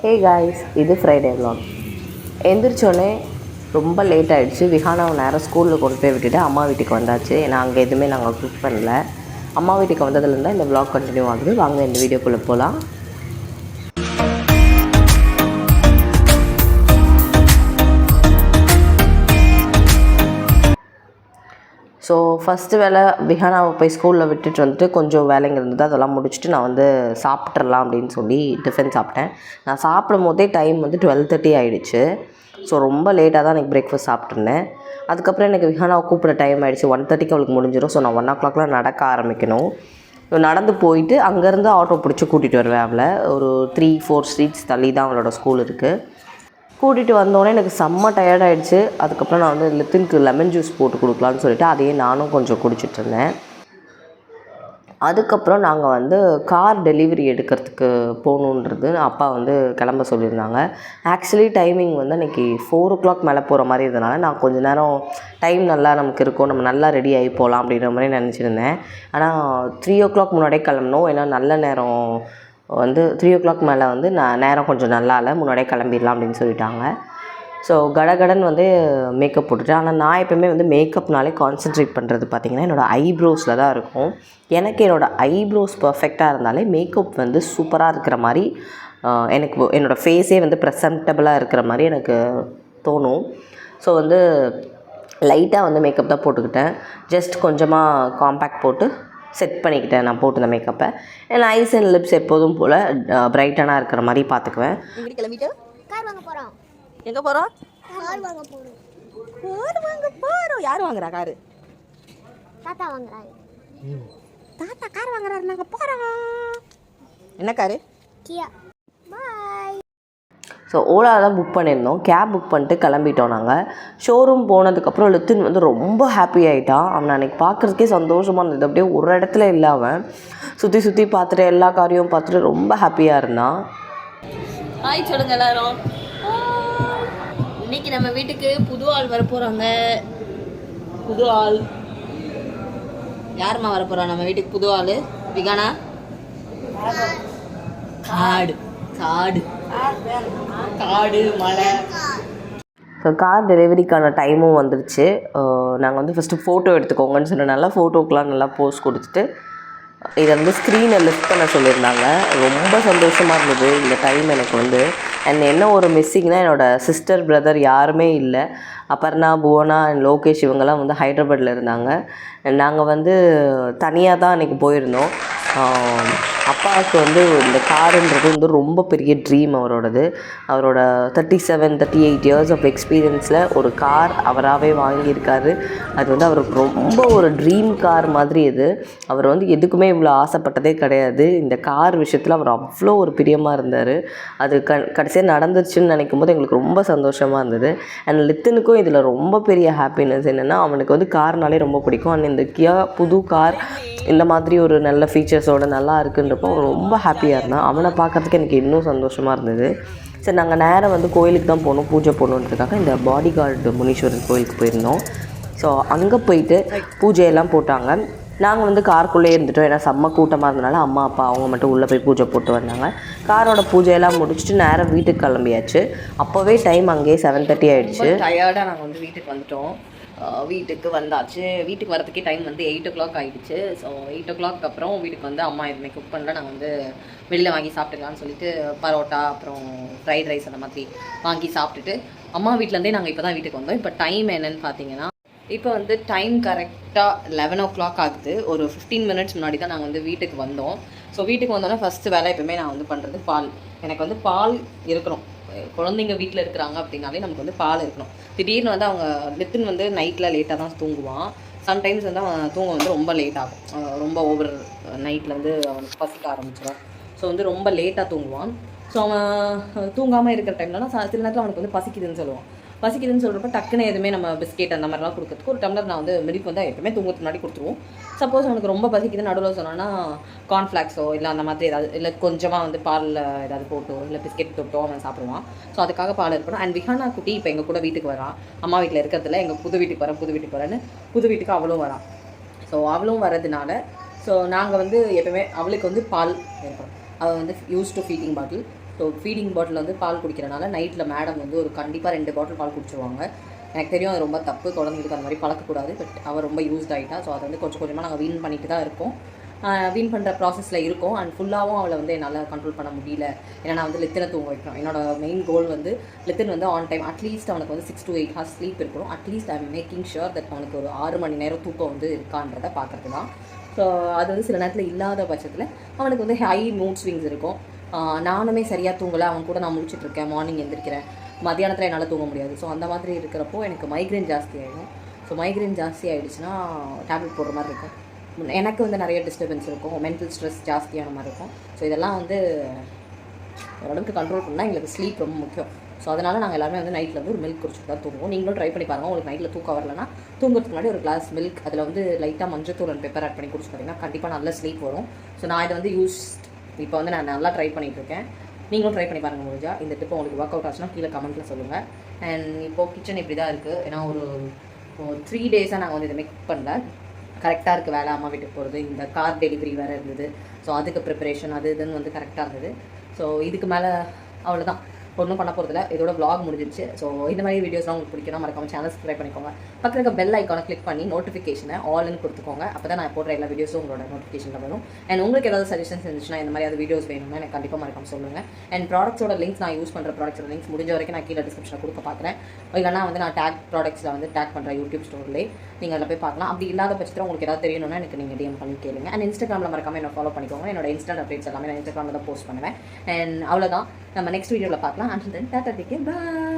Hey guys, இது Friday vlog. எந்திரிச்சோடனே ரொம்ப late ஆகிடுச்சு. விஹானாவை நேரம் ஸ்கூலில் கொண்டு போய் விட்டுட்டு அம்மா வீட்டுக்கு வந்தாச்சு. ஏன்னா அங்கே எதுவுமே நாங்கள் குக் பண்ணல. அம்மா வீட்டுக்கு வந்ததுலேருந்து இந்த vlog கண்டினியூ ஆகுது. வாங்க இந்த வீடியோக்குள்ளே போகலாம். ஸோ ஃபஸ்ட்டு வேலை விஹானாவை போய் ஸ்கூலில் விட்டுட்டு வந்துட்டு கொஞ்சம் வேலைங்க இருந்தது, அதெல்லாம் முடிச்சுட்டு நான் வந்து சாப்பிட்றலாம் அப்படின்னு சொல்லி டிஃபன் சாப்பிட்டேன். நான் சாப்பிடும் போதே டைம் வந்து 12:30 ஆகிடுச்சு. ஸோ ரொம்ப லேட்டாக தான் எனக்கு பிரேக்ஃபாஸ்ட் சாப்பிட்ருந்தேன். அதுக்கப்புறம் எனக்கு விஹானாவை கூப்பிட்ற டைம் ஆகிடுச்சு. 1:30க்கு அவளுக்கு முடிஞ்சிடும். ஸோ நான் 1 நடக்க ஆரம்பிக்கணும். நடந்து போயிட்டு அங்கேருந்து ஆட்டோ பிடிச்சி கூட்டிகிட்டு வருவேன். அவளை ஒரு 3-4 ஸ்ட்ரீட்ஸ் தள்ளி தான் அவளோட ஸ்கூல் இருக்குது. கூட்டிகிட்டு வந்தோடனே எனக்கு செம்ம டயர்டாகிடுச்சு. அதுக்கப்புறம் நான் வந்து லித்தினுக்கு லெமன் ஜூஸ் போட்டு கொடுக்கலான்னு சொல்லிவிட்டு அதையே நானும் கொஞ்சம் குடிச்சிட்ருந்தேன். அதுக்கப்புறம் நாங்கள் வந்து கார் டெலிவரி எடுக்கிறதுக்கு போகணுன்றது அப்பா வந்து கிளம்ப சொல்லியிருந்தாங்க. ஆக்சுவலி டைமிங் வந்து அன்றைக்கி 4 o'clock மேலே போகிற மாதிரி இருந்தனால நான் கொஞ்சம் நேரம் டைம் நல்லா நமக்கு இருக்கும், நம்ம நல்லா ரெடி ஆகி போகலாம் அப்படின்ற மாதிரி நினச்சிருந்தேன். ஆனால் 3 o'clock முன்னாடியே கிளம்பணும். ஏன்னா நல்ல நேரம் வந்து 3 o'clock மேலே வந்து நேரம் கொஞ்சம் நல்லா இல்லை, முன்னாடியே கிளம்பிடலாம் அப்படின்னு சொல்லிட்டாங்க. ஸோ கடகடன் வந்து மேக்கப் போட்டுட்டேன். ஆனால் நான் எப்போயுமே வந்து மேக்கப்னாலே கான்சென்ட்ரேட் பண்ணுறது பார்த்திங்கன்னா என்னோடய ஐப்ரோஸில் தான் இருக்கும். எனக்கு என்னோடய ஐப்ரோஸ் பர்ஃபெக்டாக இருந்தாலே மேக்கப் வந்து சூப்பராக இருக்கிற மாதிரி எனக்கு என்னோடய ஃபேஸே வந்து ப்ரெசன்டபுளாக இருக்கிற மாதிரி எனக்கு தோணும். ஸோ வந்து லைட்டாக வந்து மேக்கப் தான் போட்டுக்கிட்டேன். ஜஸ்ட் கொஞ்சமாக காம்பேக்ட் போட்டு செட் பண்ணிக்கிட்டேன் நான் போட்டு இந்த மேக்கப்பை. என் ஐஸ் அண்ட் லிப்ஸ் எப்போதும் போல் பிரைட்டனாக இருக்கிற மாதிரி பார்த்துக்குவேன். இங்கே கிளம்பிட்டு கார் வாங்க போகிறோம். எங்கே போகிறோம்? கார் வாங்க போகிறோம். கார் வாங்க போகிறோம். யார் வாங்குறா காரு? தாத்தா வாங்குறாரு. தாத்தா கார் வாங்குறாரு. நாங்கள் போகிறோம். என்ன காரு? கியா. பாய். ஸோ ஓலாவில் தான் புக் பண்ணியிருந்தோம். கேப் புக் பண்ணிட்டு கிளம்பிட்டோம். நாங்கள் ஷோரூம் போனதுக்கப்புறம் லித்தின் வந்து ரொம்ப ஹாப்பி ஆகிட்டான். அவனை அன்றைக்கி பார்க்குறதுக்கே சந்தோஷமாக இருந்தது. அப்படியே ஒரு இடத்துல இல்லை, அவன் சுற்றி சுற்றி பார்த்துட்டு எல்லா காரையும் பார்த்துட்டு ரொம்ப ஹாப்பியாக இருந்தான். ஹாய் சொல்லுங்க எல்லாரும். இன்னைக்கு நம்ம வீட்டுக்கு புது ஆள் வர போகிறாங்க. புது ஆள் யாருமா வர போகிறா நம்ம வீட்டுக்கு? புது ஆள் விகானா. காடு காடு காடு மலை. ஸோ கார் டெலிவரிக்கான டைமும் வந்துருச்சு. நாங்கள் வந்து ஃபஸ்ட்டு ஃபோட்டோ எடுத்துக்கோங்கன்னு சொன்னனால ஃபோட்டோக்கெலாம் நல்லா போஸ்ட் கொடுத்துட்டு இதை வந்து ஸ்க்ரீனை லிஃப்ட் பண்ண சொல்லியிருந்தாங்க. ரொம்ப சந்தோஷமாக இருந்தது இந்த டைம் எனக்கு வந்து. அண்ட் என்ன ஒரு மிஸ்ஸிங்னால் என்னோடய சிஸ்டர் பிரதர் யாருமே இல்லை. அபர்ணா, புவனா அண்ட் லோகேஷ் இவங்கெல்லாம் வந்து ஹைதராபாத்தில் இருந்தாங்க. நாங்கள் வந்து தனியாக தான் அன்றைக்கி போயிருந்தோம். அப்பாவுக்கு வந்து இந்த காருன்றது வந்து ரொம்ப பெரிய ட்ரீம் அவரோடது. அவரோட 37-38 இயர்ஸ் ஆஃப் எக்ஸ்பீரியன்ஸில் ஒரு கார் அவராகவே வாங்கியிருக்காரு. அது வந்து அவருக்கு ரொம்ப ஒரு ட்ரீம் கார் மாதிரி. இது அவர் வந்து எதுக்குமே இவ்வளோ ஆசைப்பட்டதே கிடையாது. இந்த கார் விஷயத்தில் அவர் அவ்வளோ ஒரு பிரியமாக இருந்தார். அது கடைசியாக நடந்துருச்சுன்னு நினைக்கும் போது எங்களுக்கு ரொம்ப சந்தோஷமாக இருந்தது. அண்ட் லித்தினுக்கும் இதில் ரொம்ப பெரிய ஹாப்பினஸ் என்னென்னா அவனுக்கு வந்து கார்னாலே ரொம்ப பிடிக்கும். அண்ட் இந்த கியா புது கார் இந்த மாதிரி ஒரு நல்ல ஃபீச்சர்ஸோடு நல்லா இருக்குன்றப்போ ரொம்ப ஹாப்பியாக இருந்தான். அவனை பார்க்குறதுக்கு எனக்கு இன்னும் சந்தோஷமாக இருந்தது. சரி, நாங்கள் நேரம் வந்து கோயிலுக்கு தான் போகணும், பூஜை போகணுன்றதுக்காக இந்த பாடி கார்டு முனீஸ்வரன் கோயிலுக்கு போயிருந்தோம். ஸோ அங்கே போயிட்டு பூஜையெல்லாம் போட்டாங்க. நாங்கள் வந்து காருக்குள்ளே இருந்துட்டோம். ஏன்னா செம்ம கூட்டமாக இருந்தனால அம்மா அப்பா அவங்க மட்டும் உள்ளே போய் பூஜை போட்டு வந்தாங்க. காரோட பூஜையெல்லாம் முடிச்சுட்டு நேரம் வீட்டுக்கு கிளம்பியாச்சு. அப்போவே டைம் அங்கேயே 7:30 ஆகிடுச்சு. டயர்டாக நாங்கள் வந்து வீட்டுக்கு வந்துட்டோம். வீட்டுக்கு வந்தாச்சு. வீட்டுக்கு வரதுக்கே டைம் வந்து 8 o'clock ஆகிடுச்சு. ஸோ 8 o'clock அப்புறம் வீட்டுக்கு வந்து அம்மா எதுவுமே குக் பண்ணல. நாங்கள் வந்து வெளியில் வாங்கி சாப்பிட்டுக்கலான்னு சொல்லிட்டு பரோட்டா அப்புறம் ஃப்ரைட் ரைஸ் அந்த மாதிரி வாங்கி சாப்பிட்டுட்டு அம்மா வீட்டிலேருந்தே நாங்கள் இப்போ தான் வீட்டுக்கு வந்தோம். இப்போ டைம் என்னென்னு பார்த்தீங்கன்னா இப்போ வந்து டைம் கரெக்டாக 11 o'clock ஆகுது. ஒரு 15 minutes முன்னாடி தான் நாங்கள் வந்து வீட்டுக்கு வந்தோம். ஸோ வீட்டுக்கு வந்தோன்னா ஃபஸ்ட்டு வேலை எப்பவுமே நான் வந்து பண்ணுறது பால். எனக்கு வந்து பால் இருக்கணும். குழந்தைங்க வீட்டில் இருக்கிறாங்க அப்படின்னாலே நமக்கு வந்து பால் இருக்கணும். திடீர்னு வந்து அவங்க லித்தின் வந்து நைட்டில் லேட்டாக தான் தூங்குவான். சம்டைம்ஸ் வந்து அவன் தூங்க வந்து ரொம்ப லேட் ஆகும். ரொம்ப ஓவர் நைட்டில் வந்து அவனுக்கு பசிக்க ஆரம்பிச்சிடும். ஸோ வந்து ரொம்ப லேட்டாக தூங்குவான். ஸோ அவன் தூங்காமல் இருக்கிற டைம்லலாம் சில நேரத்தில் அவனுக்கு வந்து பசிக்குதுன்னு சொல்லுவான். பசிக்குதுன்னு சொல்கிறப்ப டக்குன்னு எதுவுமே நம்ம பிஸ்கெட் அந்த மாதிரிலாம் கொடுக்கறதுக்கு ஒரு டம்ளர் நான் வந்து மில்க் வந்து எப்பவுமே தூங்குறதுக்கு முன்னாடி கொடுத்துருவோம். சப்போஸ் அவனுக்கு ரொம்ப பசிக்குது நடுவில் சொன்னோன்னா கார்ன்ஃப்ளாக்ஸோ இல்லை அந்த மாதிரி ஏதாவது இல்லை கொஞ்சமாக வந்து பாலில் ஏதாவது போட்டோ இல்லை பிஸ்கெட் தொட்டோ அவன் சாப்பிடுவான். ஸோ அதுக்காக பால் இருக்கணும். அண்ட் விஹானா குட்டி இப்போ எங்கள் கூட வீட்டுக்கு வரான். அம்மா வீட்டில் இருக்கிறதுல எங்கள் புது வீட்டுக்கு வரேன்னு புது வீட்டுக்கு அவளும் வரான். ஸோ அவளும் வரதுனால ஸோ நாங்கள் வந்து எப்பவுமே அவளுக்கு வந்து பால் இருக்கணும். அவள் வந்து use to feeding bottle so feeding bottle வந்து பால் குடிக்கிறனால நைட்டில் மேடம் வந்து ஒரு கண்டிப்பாக 2 பாட்டில் பால் குடிச்சிருவாங்க. எனக்கு தெரியும் அது ரொம்ப தப்பு, குழந்தைங்களுக்கு அந்த மாதிரி பழக்கக்கூடாது. பட் அவள் ரொம்ப யூஸ்ட் ஆகிட்டா. ஸோ அதை வந்து கொஞ்சம் கொஞ்சமாக நாங்கள் வீண் பண்ணிட்டு தான் இருக்கோம். வீண் பண்ணுற ப்ராசஸில் இருக்கும். அண்ட் ஃபுல்லாகவும் அவளை வந்து என்னால் கண்ட்ரோல் பண்ண முடியல. ஏன்னா நான் வந்து லித்தனை தூங்க வைக்கணும். என்னோட மெயின் கோல் வந்து லித்தன் வந்து ஆன் டைம் அட்லீஸ்ட் அவனுக்கு வந்து 6 to 8 hours ஸ்லீப் இருக்கணும். At least I am making sure that அவனுக்கு ஒரு 6 மணி நேரம் தூக்கம் வந்து இருக்கான்றதை பார்க்குறது தான். ஸோ அது வந்து சில நேரத்தில் இல்லாத பட்சத்தில் அவனுக்கு வந்து ஹை மூட் ஸ்விங்ஸ் இருக்கும். நானுமே சரியாக தூங்கலை, அவன் கூட நான் முடிச்சுட்ருக்கேன், மார்னிங் எழுந்திரிக்கிறேன், மத்தியானத்தில் என்னால் தூங்க முடியாது. ஸோ அந்த மாதிரி இருக்கிறப்போ எனக்கு மைக்ரைன் ஜாஸ்தி ஆகிடும். ஸோ மைக்ரைன் ஜாஸ்தி ஆகிடுச்சுன்னா டேப்லெட் போடுற மாதிரி இருக்கும். எனக்கு வந்து நிறைய டிஸ்டர்பன்ஸ் இருக்கும், மென்டல் ஸ்ட்ரெஸ் ஜாஸ்தியான மாதிரி இருக்கும். ஸோ இதெல்லாம் வந்து ஓரளவுக்கு கண்ட்ரோல் பண்ணால் எங்களுக்கு ஸ்லீப் ரொம்ப முக்கியம். ஸோ அதனால் நாங்கள் எல்லாருமே வந்து நைட்டில் வந்து ஒரு மில்க் குடிச்சிட்டு தான் தூங்குவோம். நீங்களும் ட்ரை பண்ணி பாருங்கள். உங்களுக்கு நைட்டில் தூக்கம் வரலன்னா தூங்குறதுக்கு முன்னாடி ஒரு கிளாஸ் மில்க், அதில் வந்து லைட்டாக மஞ்சத்தூள் அண்ட் பெப்பர் ஆட் பண்ணி குடிச்சு பார்த்தீங்கன்னா கண்டிப்பாக நல்ல ஸ்லீப் வரும். ஸோ நான் இதை வந்து இப்போ வந்து நான் நல்லா ட்ரை பண்ணிகிட்ருக்கேன். நீங்களும் ட்ரை பண்ணி பாருங்கள் முடிஞ்சா. இந்த டிப்பு உங்களுக்கு ஒர்க் அவுட் ஆச்சுன்னா கீழே கமெண்ட்டில் சொல்லுங்கள். அண்ட் இப்போது கிச்சன் இப்படி தான் இருக்குது. ஏன்னா ஒரு 3 days நாங்கள் வந்து இதை மேக் பண்ணல. கரெக்டாக இருக்குது வேலை. அம்மா வீட்டுக்கு போகிறது, இந்த கார் டெலிவரி வேறு இருந்தது. ஸோ அதுக்கு ப்ரிப்பரேஷன் அது இதுன்னு வந்து கரெக்டாக இருந்தது. ஸோ இதுக்கு மேலே அவ்வளோதான், ஒன்றும் பண்ண போகிறதில்ல. இதோட vlog முடிஞ்சிருச்சு. ஸோ இந்த மாதிரி வீடியோஸ்லாம் உங்களுக்கு பிடிக்கும், மறக்காம சேனல் சப்ஸ்கிரைப் பண்ணிக்கோங்க. பக்கத்தில் இருக்க பெல் ஐக்கானை கிளிக் பண்ணி நோட்டிஃபிகேஷனை ஆல்னு கொடுத்துக்கோங்க. அப்போ தான் நான் போடுற எல்லா வீடியோஸும் உங்களோட நோட்டிஃபிகேஷனில் வரும். அண்ட் உங்களுக்கு ஏதாவது சஜஷன்ஸ் இருந்துச்சுன்னா இந்த மாதிரி வீடியோஸ் வேணும்னா எனக்கு கண்டிப்பாக மறக்காம சொல்லுங்கள். அண்ட் ப்ராடக்ட்ஸோட லிங்க்ஸ், நான் யூஸ் பண்ணுற ப்ராடக்ட்ஸோட லிங்க்ஸ் முடிஞ்ச வரைக்கும் நான் கீழே டிஸ்கிரிப்ஷனில் கொடுக்க பார்க்குறேன். இல்லைனா வந்து நான் டேக் ப்ராடக்ட்ஸில் வந்து டேக் பண்ணுற யூடியூப் ஸ்டோர்லேயே நீங்கள் அதில் போய் பார்க்கலாம். அப்படி இல்லாத பட்சத்தில் உங்களுக்கு ஏதாவது தெரியணும்னா எனக்கு நீங்கள் DM பண்ணி கேளுங்க. அண்ட் இன்ஸ்டாகிராமில் மறக்காம என்ன ஃபாலோ பண்ணிக்கோங்க. என்னோட இன்ஸ்டன்ட் அப்டேட்ஸ் எல்லாமே நான் இன்ஸ்டாகிராமில் தான் போஸ்ட் பண்ணுவேன். அண்ட் அவ்வளோதான், நம்ம நெக்ஸ்ட் வீடியோவில் பார்க்கலாம். And then tata, take care, by.